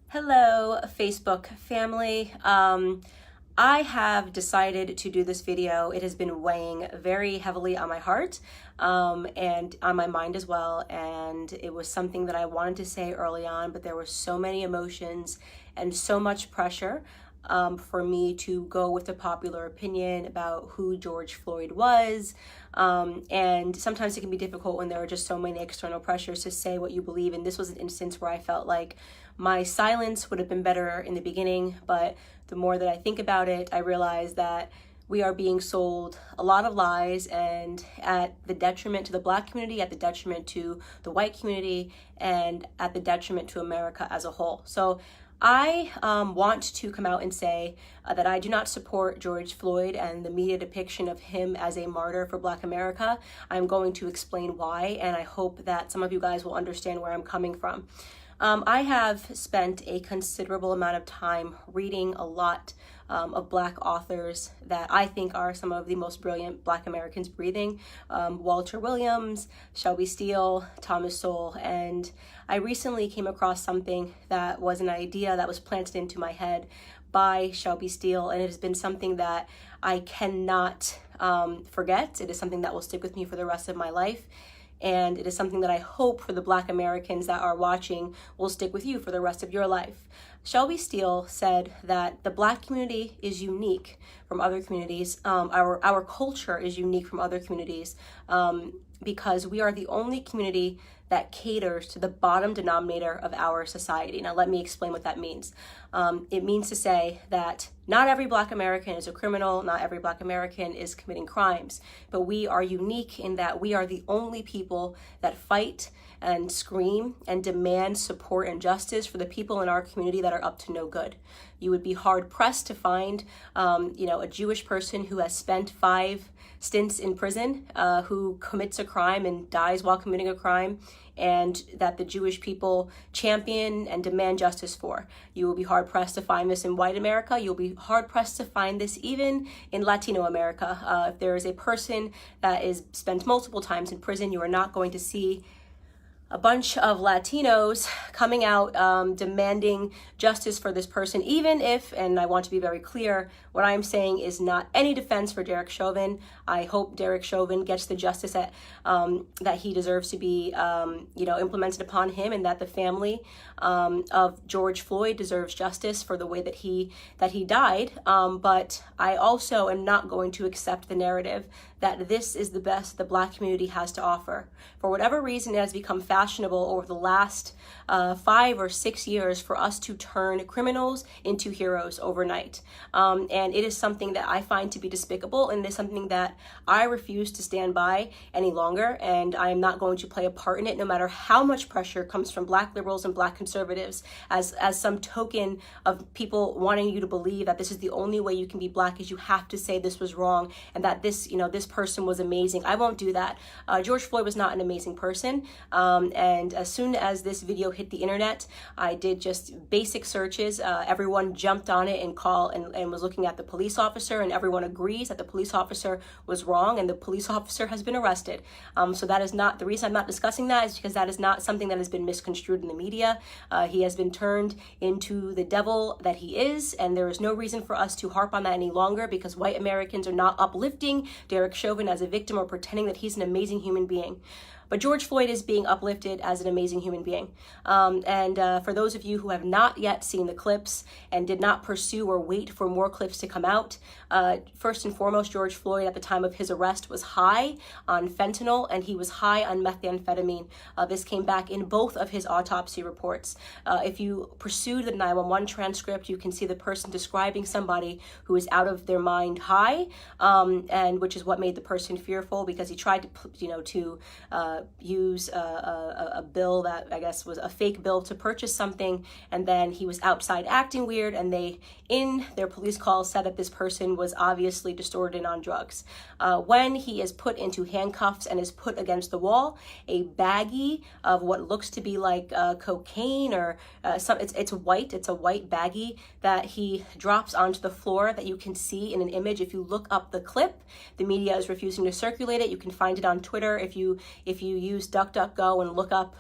Hello, Facebook family. I have decided to do this video. It has been weighing very heavily on my heart and on my mind as well. And it was something that I wanted to say early on, but there were so many emotions and so much pressure for me to go with the popular opinion about who George Floyd was. And sometimes it can be difficult when there are just so many external pressures to say what you believe. And this was an instance where I felt like my silence would have been better in the beginning, but the more that I think about it, I realize that we are being sold a lot of lies, and at the detriment to the Black community, at the detriment to the white community, and at the detriment to America as a whole. So I want to come out and say that I do not support George Floyd and the media depiction of him as a martyr for Black America. I'm going to explain why, and I hope that some of you guys will understand where I'm coming from. I have spent a considerable amount of time reading a lot of Black authors that I think are some of the most brilliant Black Americans breathing. Walter Williams, Shelby Steele, Thomas Sowell, and I recently came across something that was an idea that was planted into my head by Shelby Steele, and it has been something that I cannot forget. It is something that will stick with me for the rest of my life. And it is something that I hope for the Black Americans that are watching will stick with you for the rest of your life. Shelby Steele said that the Black community is unique from other communities. Our culture is unique from other communities because we are the only community that caters to the bottom denominator of our society. Now, let me explain what that means. It means to say that not every Black American is a criminal, not every Black American is committing crimes, but we are unique in that we are the only people that fight and scream and demand support and justice for the people in our community that are up to no good. You would be hard pressed to find, a Jewish person who has spent 5 stints in prison, who commits a crime and dies while committing a crime, and that the Jewish people champion and demand justice for. You will be hard pressed to find this in white America. You'll be hard pressed to find this even in Latino America. If there is a person that is spent multiple times in prison, you are not going to see a bunch of Latinos coming out demanding justice for this person, even if, and I want to be very clear, what I'm saying is not any defense for Derek Chauvin. I hope Derek Chauvin gets the justice that he deserves to be, implemented upon him, and that the family of George Floyd deserves justice for the way that he died. But I also am not going to accept the narrative that this is the best the Black community has to offer. For whatever reason, it has become fashionable over the last 5 or 6 years for us to turn criminals into heroes overnight. And it is something that I find to be despicable, and it is something that I refuse to stand by any longer, and I am not going to play a part in it, no matter how much pressure comes from Black liberals and Black conservatives as some token of people wanting you to believe that this is the only way you can be Black, is you have to say this was wrong and that this person was amazing. I won't do that. George Floyd was not an amazing person. And as soon as this video hit the internet, I did just basic searches. Everyone jumped on it and was looking at the police officer, and everyone agrees that the police officer was wrong, and the police officer has been arrested. So that is not the reason I'm not discussing that, is because that is not something that has been misconstrued in the media. He has been turned into the devil that he is, and there is no reason for us to harp on that any longer, because white Americans are not uplifting Derek Chauvin as a victim or pretending that he's an amazing human being. But George Floyd is being uplifted as an amazing human being. For those of you who have not yet seen the clips and did not pursue or wait for more clips to come out, first and foremost, George Floyd at the time of his arrest was high on fentanyl, and he was high on methamphetamine. This came back in both of his autopsy reports. If you pursued the 911 transcript, you can see the person describing somebody who is out of their mind high, and which is what made the person fearful, because he tried to use a bill that I guess was a fake bill to purchase something, and then he was outside acting weird, and they, in their police call, said that this person was obviously distorted and on drugs. When he is put into handcuffs and is put against the wall, a baggie of what looks to be like cocaine or it's a white baggie that he drops onto the floor that you can see in an image. If you look up the clip, the media is refusing to circulate it. You can find it on Twitter if you you use DuckDuckGo and look up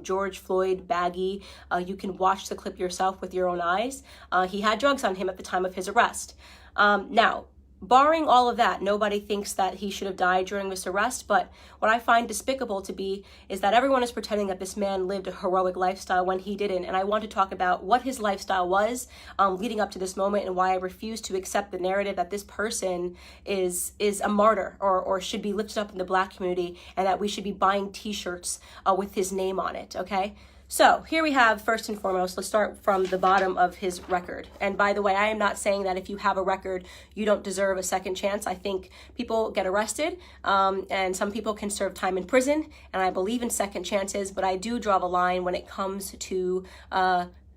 George Floyd baggie, you can watch the clip yourself with your own eyes. He had drugs on him at the time of his arrest. Now, barring all of that, nobody thinks that he should have died during this arrest, but what I find despicable to be is that everyone is pretending that this man lived a heroic lifestyle when he didn't, and I want to talk about what his lifestyle was leading up to this moment and why I refuse to accept the narrative that this person is a martyr or should be lifted up in the Black community and that we should be buying t-shirts with his name on it, okay? So here we have, first and foremost, let's start from the bottom of his record. And by the way, I am not saying that if you have a record, you don't deserve a second chance. I think people get arrested and some people can serve time in prison. And I believe in second chances, but I do draw the line when it comes to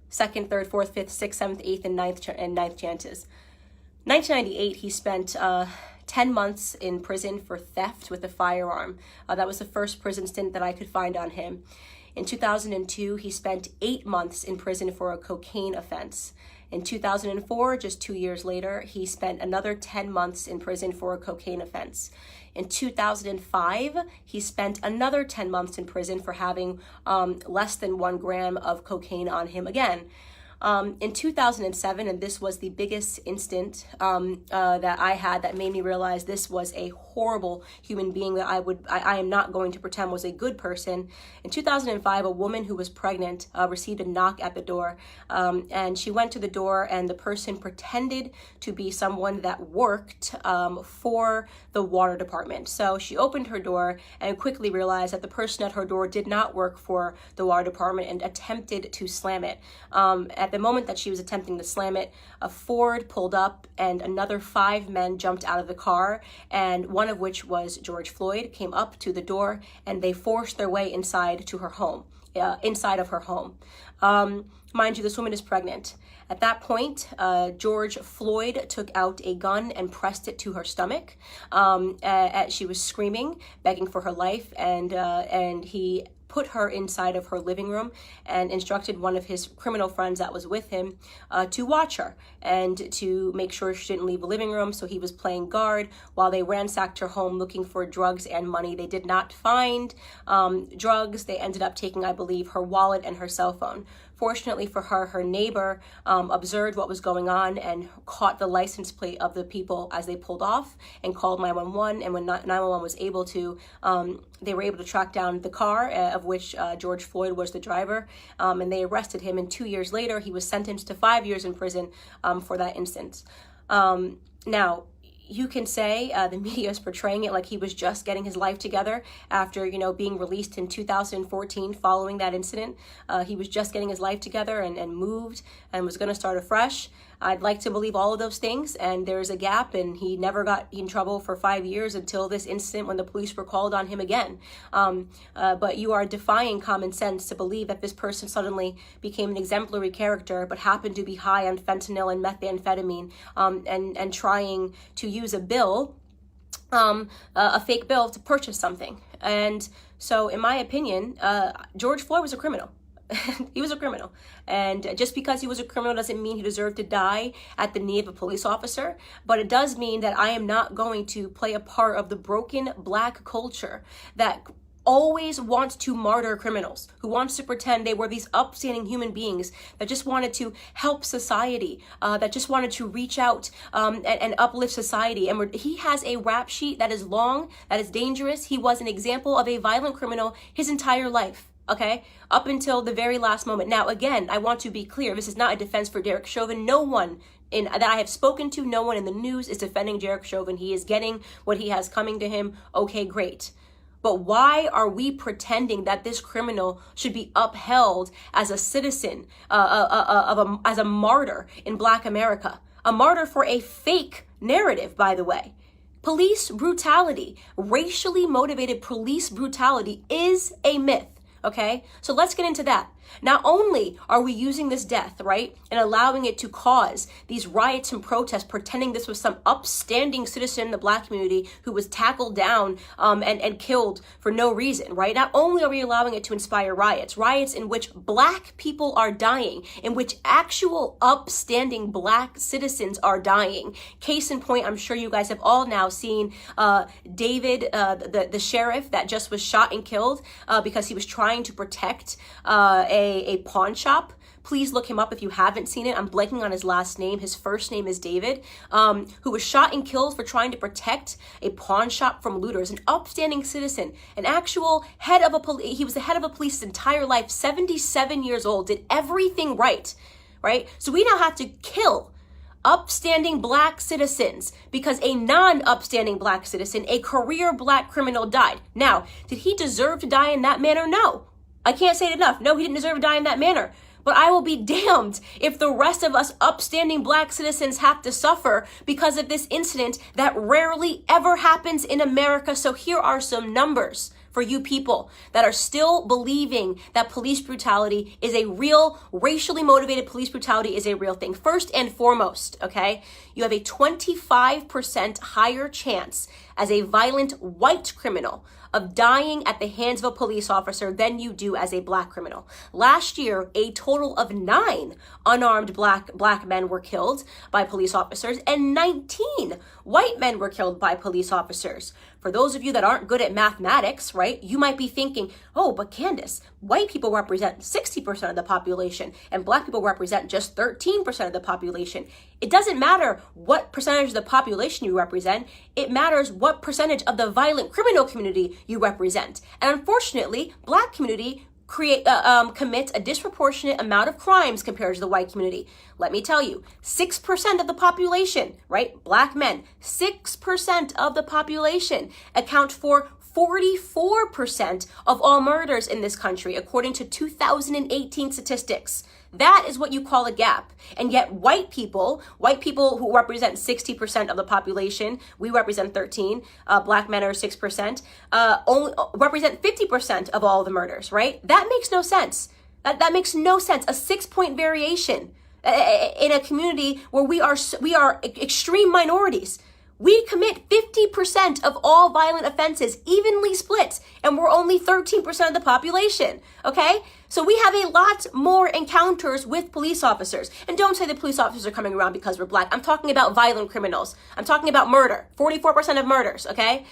second, third, fourth, fifth, sixth, seventh, eighth, and ninth chances. 1998, he spent 10 months in prison for theft with a firearm. That was the first prison stint that I could find on him. In 2002, he spent 8 months in prison for a cocaine offense. In 2004, just 2 years later, he spent another 10 months in prison for a cocaine offense. In 2005, he spent another 10 months in prison for having less than 1 gram of cocaine on him again. In 2007, and this was the biggest instant that I had that made me realize this was a horrible human being that I am not going to pretend was a good person. In 2005, a woman who was pregnant received a knock at the door, and she went to the door, and the person pretended to be someone that worked for the water department. So she opened her door and quickly realized that the person at her door did not work for the water department and attempted to slam it. At the moment that she was attempting to slam it, a Ford pulled up and another 5 men jumped out of the car, and one of which was George Floyd, came up to the door and they forced their way inside to her home, inside of her home. Mind you, this woman is pregnant. At that point, George Floyd took out a gun and pressed it to her stomach. She was screaming, begging for her life, and he put her inside of her living room and instructed one of his criminal friends that was with him to watch her and to make sure she didn't leave the living room. So he was playing guard while they ransacked her home looking for drugs and money. They did not find drugs. They ended up taking, I believe, her wallet and her cell phone. Fortunately for her, her neighbor observed what was going on and caught the license plate of the people as they pulled off and called 911. And when 911 was able to, they were able to track down the car of which George Floyd was the driver, and they arrested him. And 2 years later, he was sentenced to 5 years in prison for that instance. Now, you can say the media is portraying it like he was just getting his life together after, being released in 2014 following that incident. He was just getting his life together and moved and was going to start afresh. I'd like to believe all of those things, and there's a gap, and he never got in trouble for 5 years until this incident when the police were called on him again. But you are defying common sense to believe that this person suddenly became an exemplary character but happened to be high on fentanyl and methamphetamine and trying to use a bill, a fake bill, to purchase something. And so, in my opinion, George Floyd was a criminal. He was a criminal. And just because he was a criminal doesn't mean he deserved to die at the knee of a police officer. But it does mean that I am not going to play a part of the broken Black culture that always wants to martyr criminals, who wants to pretend they were these upstanding human beings that just wanted to help society, that just wanted to reach out and uplift society. And he has a rap sheet that is long, that is dangerous. He was an example of a violent criminal his entire life. Okay, up until the very last moment. Now, again, I want to be clear. This is not a defense for Derek Chauvin. No one that I have spoken to, no one in the news is defending Derek Chauvin. He is getting what he has coming to him. Okay, great. But why are we pretending that this criminal should be upheld as a citizen, as a martyr in Black America? A martyr for a fake narrative, by the way. Police brutality, racially motivated police brutality is a myth. Okay, so let's get into that. Not only are we using this death, right, and allowing it to cause these riots and protests, pretending this was some upstanding citizen in the Black community who was tackled down and killed for no reason, right? Not only are we allowing it to inspire riots in which Black people are dying, in which actual upstanding Black citizens are dying. Case in point, I'm sure you guys have all now seen David, the sheriff that just was shot and killed because he was trying to protect a pawn shop. Please look him up if you haven't seen it. I'm blanking on his last name. His first name is David, who was shot and killed for trying to protect a pawn shop from looters, an upstanding citizen, an actual head of a police. He was the head of a police his entire life, 77 years old, did everything right? So we now have to kill upstanding Black citizens because a non-upstanding Black citizen, a career Black criminal, died. Now, did he deserve to die in that manner? No. I can't say it enough. No, he didn't deserve to die in that manner. But I will be damned if the rest of us upstanding Black citizens have to suffer because of this incident that rarely ever happens in America. So here are some numbers for you people that are still believing that police brutality is a real, racially motivated police brutality is a real thing. First and foremost, okay, you have a 25% higher chance as a violent white criminal of dying at the hands of a police officer than you do as a Black criminal. Last year, a total of 9 unarmed black men were killed by police officers and 19 white men were killed by police officers. For those of you that aren't good at mathematics, right, you might be thinking, oh, but Candace, white people represent 60% of the population and Black people represent just 13% of the population. It doesn't matter what percentage of the population you represent. It matters what percentage of the violent criminal community you represent. And unfortunately, Black community commits a disproportionate amount of crimes compared to the white community. Let me tell you, 6% of the population, right? Black men, 6% of the population account for 44% of all murders in this country, according to 2018 statistics. That is what you call a gap. And yet white people who represent 60% of the population, we represent 13, Black men are 6%, only represent 50% of all the murders, right? That makes no sense. That makes no sense. A 6-point variation in a community where we are extreme minorities. We commit 50% of all violent offenses, evenly split, and we're only 13% of the population, okay? So we have a lot more encounters with police officers. And don't say the police officers are coming around because we're Black. I'm talking about violent criminals. I'm talking about murder, 44% of murders, okay?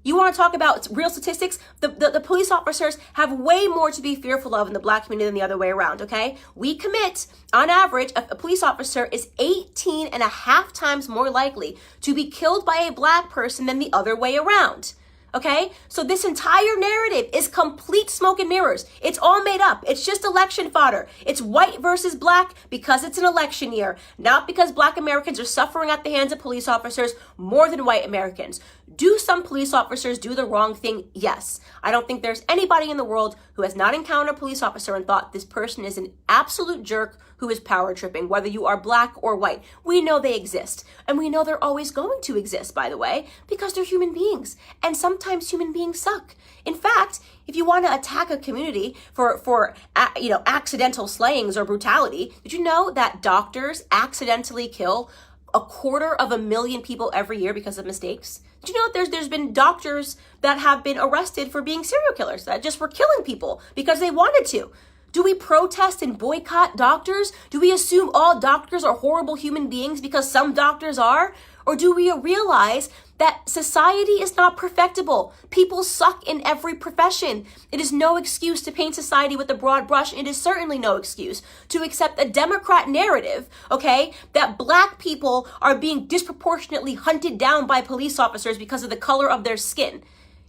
You want to talk about real statistics? The police officers have way more to be fearful of in the Black community than the other way around, okay? We commit, on average, a police officer is 18.5 times more likely to be killed by a Black person than the other way around. Okay, so this entire narrative is complete smoke and mirrors. It's all made up. It's just election fodder. It's white versus Black because it's an election year, not because Black Americans are suffering at the hands of police officers more than white Americans. Do some police officers do the wrong thing? Yes. I don't think there's anybody in the world who has not encountered a police officer and thought this person is an absolute jerk who is power tripping, whether you are Black or white. We know they exist. And we know they're always going to exist, by the way, because they're human beings. And sometimes human beings suck. In fact, if you want to attack a community for accidental slayings or brutality, did you know that doctors accidentally kill 250,000 people every year because of mistakes? Did you know that there's been doctors that have been arrested for being serial killers that just were killing people because they wanted to? Do we protest and boycott doctors? Do we assume all doctors are horrible human beings because some doctors are? Or do we realize that society is not perfectible? People suck in every profession. It is no excuse to paint society with a broad brush. It is certainly no excuse to accept a Democrat narrative, okay, that Black people are being disproportionately hunted down by police officers because of the color of their skin.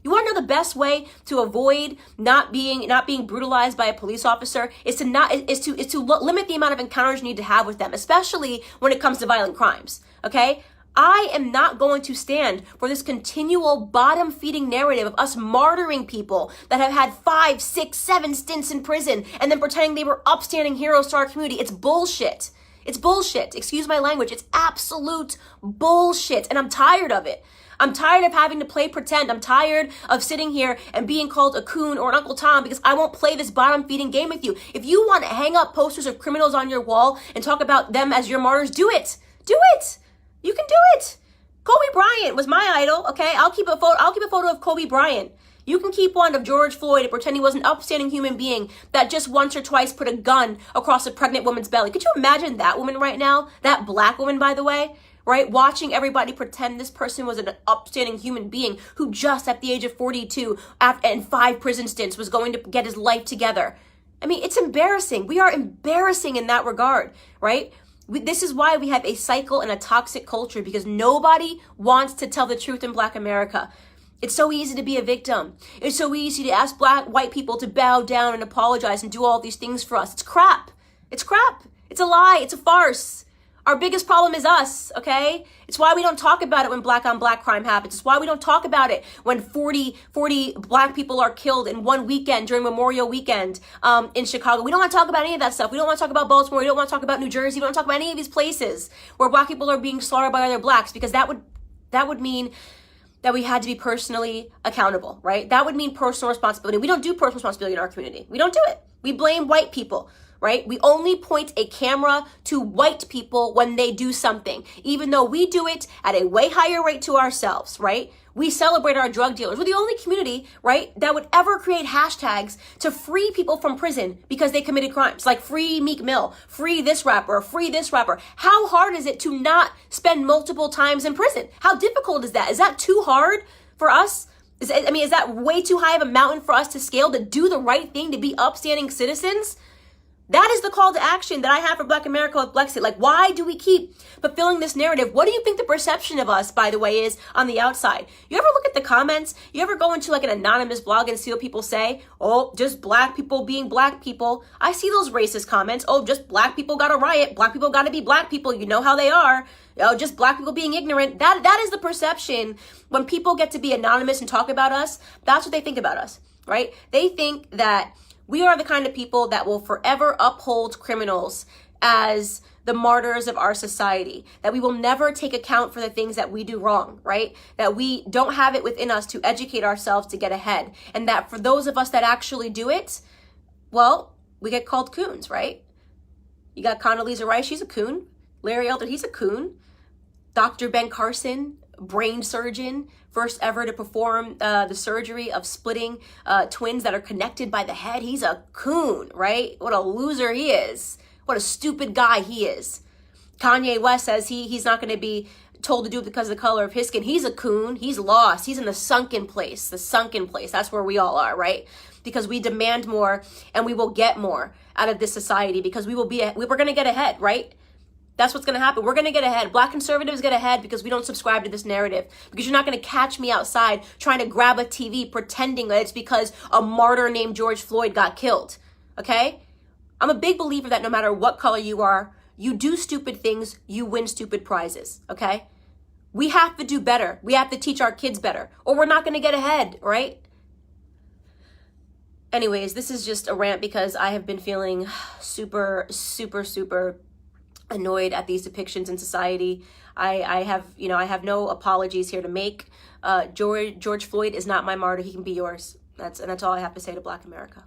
You want to know the best way to avoid not being brutalized by a police officer is to limit the amount of encounters you need to have with them, especially when it comes to violent crimes. Okay? I am not going to stand for this continual bottom-feeding narrative of us martyring people that have had 5, 6, 7 stints in prison and then pretending they were upstanding heroes to our community. It's bullshit. It's bullshit. Excuse my language. It's absolute bullshit. And I'm tired of it. I'm tired of having to play pretend. I'm tired of sitting here and being called a coon or an Uncle Tom because I won't play this bottom-feeding game with you. If you want to hang up posters of criminals on your wall and talk about them as your martyrs, do it. Do it. You can do it. Kobe Bryant was my idol, okay? I'll keep a photo of Kobe Bryant. You can keep one of George Floyd and pretend he was an upstanding human being that just once or twice put a gun across a pregnant woman's belly. Could you imagine that woman right now? That black woman, by the way, right? Watching everybody pretend this person was an upstanding human being who just at the age of 42 and 5 prison stints was going to get his life together. I mean, it's embarrassing. We are embarrassing in that regard, right? This is why we have a cycle and a toxic culture, because nobody wants to tell the truth in Black America. It's so easy to be a victim. It's so easy to ask white people to bow down and apologize and do all these things for us. It's crap. It's crap. It's a lie. It's a farce. Our biggest problem is us, okay? It's why we don't talk about it when black on black crime happens. It's why we don't talk about it when 40 black people are killed in one weekend during Memorial Weekend in Chicago. We don't want to talk about any of that stuff. We don't want to talk about Baltimore. We don't want to talk about New Jersey. We don't want to talk about any of these places where black people are being slaughtered by other blacks, because that would mean that we had to be personally accountable, right? That would mean personal responsibility. We don't do personal responsibility in our community. We don't do it. We blame white people, right? We only point a camera to white people when they do something, even though we do it at a way higher rate to ourselves, right? We celebrate our drug dealers. We're the only community, right, that would ever create hashtags to free people from prison because they committed crimes, like free Meek Mill, free this rapper, free this rapper. How hard is it to not spend multiple times in prison? How difficult is that? Is that too hard for us? Is that way too high of a mountain for us to scale, to do the right thing, to be upstanding citizens? That is the call to action that I have for Black America with Blexit. Like, why do we keep fulfilling this narrative? What do you think the perception of us, by the way, is on the outside? You ever look at the comments? You ever go into like an anonymous blog and see what people say? Oh, just black people being black people. I see those racist comments. Oh, just black people got to riot. Black people got to be black people. You know how they are. Oh, just black people being ignorant. That is the perception. When people get to be anonymous and talk about us, that's what they think about us, right? They think that we are the kind of people that will forever uphold criminals as the martyrs of our society, that we will never take account for the things that we do wrong, right? That we don't have it within us to educate ourselves to get ahead. And that for those of us that actually do it, well, we get called coons, right? You got Condoleezza Rice, she's a coon. Larry Elder, he's a coon. Dr. Ben Carson, brain surgeon, first ever to perform the surgery of splitting twins that are connected by the head. He's a coon, right? What a loser he is. What a stupid guy he is. Kanye West says he's not going to be told to do it because of the color of his skin. He's a coon. He's lost. He's in the sunken place. The sunken place. That's where we all are, right? Because we demand more and we will get more out of this society, because we're going to get ahead, right? That's what's going to happen. We're going to get ahead. Black conservatives get ahead because we don't subscribe to this narrative. Because you're not going to catch me outside trying to grab a TV pretending that it's because a martyr named George Floyd got killed. Okay? I'm a big believer that no matter what color you are, you do stupid things, you win stupid prizes. Okay? We have to do better. We have to teach our kids better, or we're not going to get ahead, right? Anyways, this is just a rant because I have been feeling super annoyed at these depictions in society. I have no apologies here to make. George Floyd is not my martyr. He can be yours. That's all I have to say to Black America.